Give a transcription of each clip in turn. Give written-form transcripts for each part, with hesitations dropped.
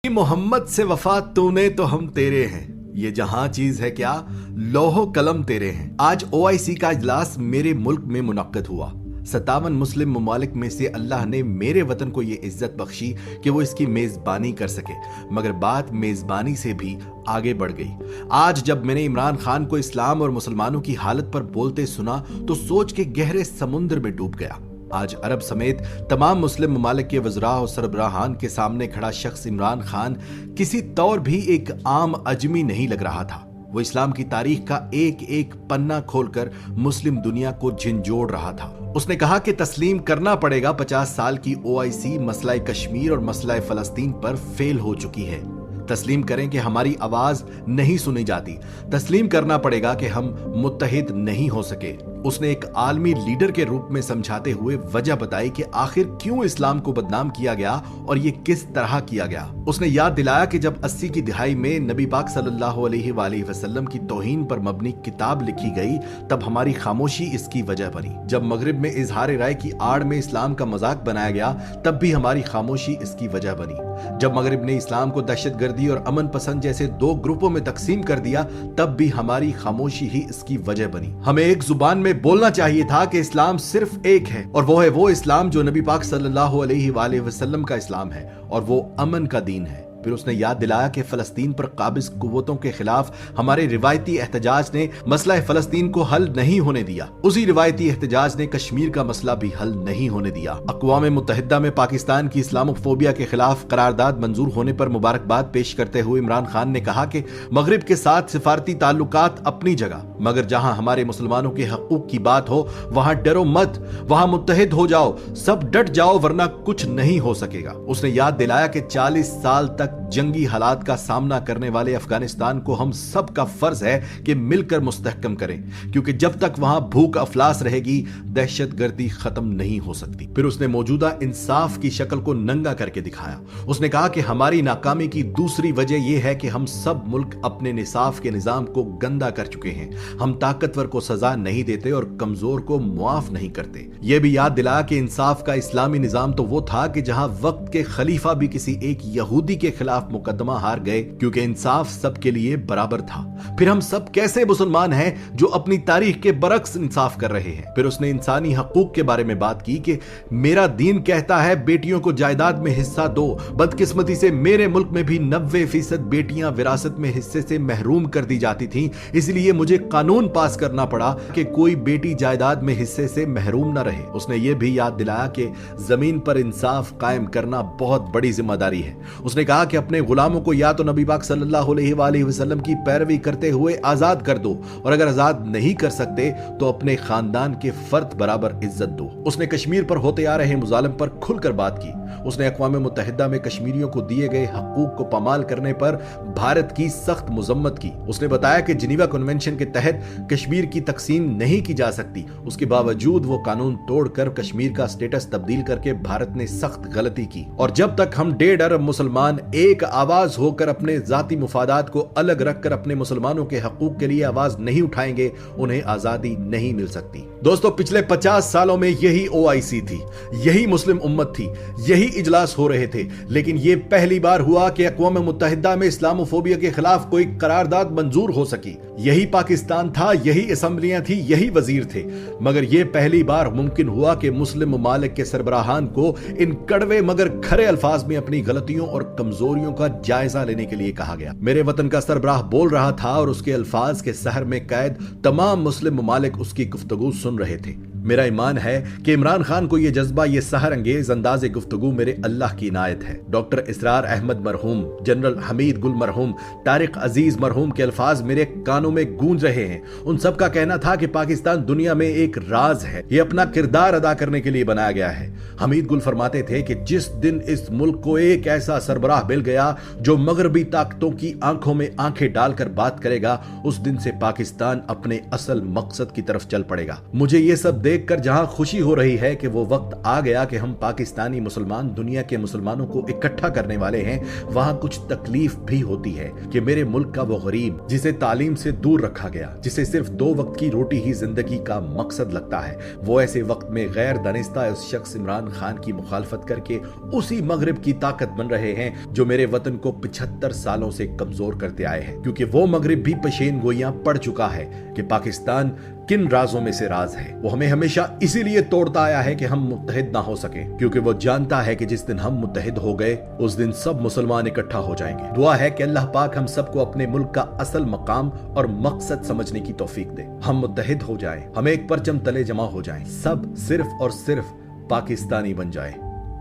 मोहम्मद से वफा तूने तो हम तेरे हैं, ये जहां चीज है क्या लोहो कलम तेरे हैं। आज ओआईसी का इजलास मेरे मुल्क में मुनक्किद हुआ। 57 मुस्लिम ममालिक में से अल्लाह ने मेरे वतन को ये इज्जत बख्शी कि वो इसकी मेजबानी कर सके, मगर बात मेजबानी से भी आगे बढ़ गई। आज जब मैंने इमरान खान को इस्लाम और मुसलमानों की हालत पर बोलते सुना तो सोच के गहरे समुद्र में डूब गया। आज अरब समेत तमाम मुस्लिम ममालिक के वज़रा और सरबराहान के सामने खड़ा शख्स इमरान खान किसी तौर भी एक आम अजमी नहीं लग रहा था। वो इस्लाम की तारीख का एक एक पन्ना खोलकर मुस्लिम दुनिया को झिंझोड़ रहा था। उसने कहा कि तस्लीम करना पड़ेगा 50 साल की ओआईसी मसला कश्मीर और मसला फलस्तीन पर फेल हो चुकी है। तस्लीम करें कि हमारी आवाज नहीं सुनी जाती। तस्लीम करना पड़ेगा कि हम मुत्तहिद नहीं हो सके। उसने एक आलमी लीडर के रूप में समझाते हुए वजह बताई कि आखिर क्यों इस्लाम को बदनाम किया गया और ये किस तरह किया गया। उसने याद दिलाया कि जब 80 की दिहाई में नबी पाक सल्लल्लाहु अलैहि वसल्लम की तौहीन पर मबनी किताब लिखी गई, तब हमारी खामोशी इसकी वजह बनी। जब मगरिब में इजहार राय की आड़ में इस्लाम का मजाक बनाया गया, तब भी हमारी खामोशी इसकी वजह बनी। जब मगरिब ने इस्लाम को दहशतगर्दी और अमन पसंद जैसे दो ग्रुपों में तकसीम कर दिया, तब भी हमारी खामोशी ही इसकी वजह बनी। हमें एक जुबान में बोलना चाहिए था कि इस्लाम सिर्फ एक है, और वो है वो इस्लाम जो नबी पाक सल्लल्लाहु अलैहि वसल्लम का इस्लाम है, और वो अमन का दीन है। फिर उसने याद दिलाया कि फलस्तीन पर काबिज कुव्वतों के खिलाफ हमारे रिवायती एहतजाज ने मसला फलस्तीन को हल नहीं होने दिया। उसी रिवायती एहतजाज ने कश्मीर का मसला भी हल नहीं होने दिया। अक़वाम मुत्तहिदा में पाकिस्तान की इस्लामोफोबिया के खिलाफ करारदाद मंजूर होने पर मुबारकबाद पेश करते हुए इमरान खान ने कहा कि मगरिब के साथ सिफारती ताल्लुकात अपनी जगह, मगर जहां हमारे मुसलमानों के हकूक की बात हो वहां डरो मत, वहां मुत्तहिद हो जाओ, सब डट जाओ, वरना कुछ नहीं हो सकेगा। उसने याद दिलाया कि 40 साल तक जंगी हालात का सामना करने वाले अफगानिस्तान को हम सब का फर्ज है कि मिलकर मुस्तहकम करें, क्योंकि जब तक वहां भूख अफलास रहेगी दहशतगर्दी खत्म नहीं हो सकती। फिर उसने मौजूदा इंसाफ की शक्ल को नंगा करके दिखाया। उसने कहा कि हमारी नाकामी की दूसरी वजह यह है कि हम सब मुल्क अपने निसाफ के निजाम को गंदा कर चुके हैं। हम ताकतवर को सजा नहीं देते और कमजोर को मुआफ नहीं करते। यह भी याद दिलाया कि इंसाफ का इस्लामी निजाम तो वो था कि जहां वक्त के खलीफा भी किसी एक यहूदी के खिलाफ मुकदमा हार गए, क्योंकि इंसाफ सबके लिए बराबर था। फिर हम सब कैसे मुसलमान हैं जो अपनी तारीख के बरक्स इंसाफ कर रहे हैं। फिर उसने इंसानी हकूक के बारे में बात की कि मेरा दीन कहता है बेटियों को जायदाद में हिस्सा दो। बदकिस्मती से मेरे मुल्क में भी 90% बेटियां विरासत में हिस्से से महरूम कर दी जाती थीं, इसलिए मुझे कानून पास करना पड़ा कि कोई बेटी जायदाद में हिस्से से महरूम न रहे। उसने ये भी याद दिलाया कि जमीन पर इंसाफ कायम करना बहुत बड़ी जिम्मेदारी है। उसने कहा कि अपने गुलामों को या तो नबी पाक सल्लल्लाहु अलैहि वसल्लम की पैरवी करते हुए आजाद कर दो, और अगर आजाद नहीं कर सकते तो अपने खानदान के फर्द बराबर इज्जत दो। उसने कश्मीर पर होते आ रहे मुजालिम पर खुलकर बात की। उसने अक़वाम मुत्तहिदा में कश्मीरियों को दिए गए हकूक को पामाल करने पर भारत की सख्त मुजम्मत की। उसने बताया कि जिनीवा कन्वेंशन के तहत कश्मीर की तकसीम नहीं की जा सकती, उसके बावजूद वो कानून तोड़कर कश्मीर का स्टेटस तब्दील करके भारत ने सख्त गलती की। और जब तक हम 1.5 अरब मुसलमान एक आवाज होकर अपने जाती मुफादात को अलग रखकर अपने मुसलमानों के हकूक के लिए आवाज नहीं उठाएंगे, उन्हें आजादी नहीं मिल सकती। दोस्तों, पिछले 50 सालों में यही ओआईसी थी, यही मुस्लिम उम्मत थी, यही इजलास हो रहे थे, लेकिन यह पहली बार हुआ कि अक़वाम मुत्तहिदा में इस्लामोफोबिया के खिलाफ कोई करारदाद मंजूर हो सकी। यही पाकिस्तान था, यही असेंबलियां थी, यही वजीर थे, मगर यह पहली बार मुमकिन हुआ कि मुस्लिम ममालिक के सरबराहान को इन कड़वे मगर खरे अल्फाज में अपनी गलतियों और कमजोरियों का जायजा लेने के लिए कहा गया। मेरे वतन का सरबराह बोल रहा था और उसके अल्फाज के सहर में कैद तमाम मुस्लिम ममालिक उसकी गुफ्तगू सुन रहे थे। मेरा ईमान है कि इमरान खान को यह जज्बा, यह सहर अंगेज अंदाज़े गुफ्तगू मेरे अल्लाह की इनायत है। डॉक्टर इसरार अहमद मरहूम, जनरल हमीद गुल मरहूम, तारिक अजीज मरहूम के अल्फाज मेरे कानों में गूंज रहे हैं। उन सब का कहना था कि पाकिस्तान दुनिया में एक राज है, यह अपना किरदार अदा करने के लिए बनाया गया है। हमीद गुल फरमाते थे कि जिस दिन इस मुल्क को एक ऐसा सरबराह मिल गया जो मगरबी ताकतों की आंखों में आंखें डालकर बात करेगा, उस दिन से पाकिस्तान अपने असल मकसद की तरफ चल पड़ेगा। मुझे यह सब देखकर जहां खुशी हो रही है कि वो वक्त आ गया कि हम पाकिस्तानी मुसलमान दुनिया के मुसलमानों को इकट्ठा करने वाले हैं, वहां कुछ तकलीफ भी होती है कि मेरे मुल्क का वो गरीब जिसे तालीम से दूर रखा गया, जिसे सिर्फ 2 वक्त की रोटी ही जिंदगी का मकसद लगता है, वो ऐसे वक्त में गैर दानिस्ता उस शख्स इमरान खान की मुखालफत करके उसी मगरिब की ताकत बन रहे हैं जो मेरे वतन को 75 सालों से कमजोर करते आए हैं। क्योंकि वो मगरिब भी पेशेन गोइयां पड़ चुका है कि पाकिस्तान किन राजों में से राज है। वो हमें हमेशा इसीलिए तोड़ता आया है कि हम मुत्तहिद ना हो सके, क्योंकि वो जानता है कि जिस दिन हम मुत्तहिद हो गए उस दिन सब मुसलमान इकट्ठा हो जाएंगे। दुआ है कि अल्लाह पाक हम सबको अपने मुल्क का असल मकाम और मकसद समझने की तौफीक दे। हम मुत्तहिद हो जाएं, हम एक परचम तले जमा हो जाएं, सब सिर्फ और सिर्फ पाकिस्तानी बन जाए।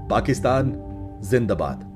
पाकिस्तान जिंदाबाद।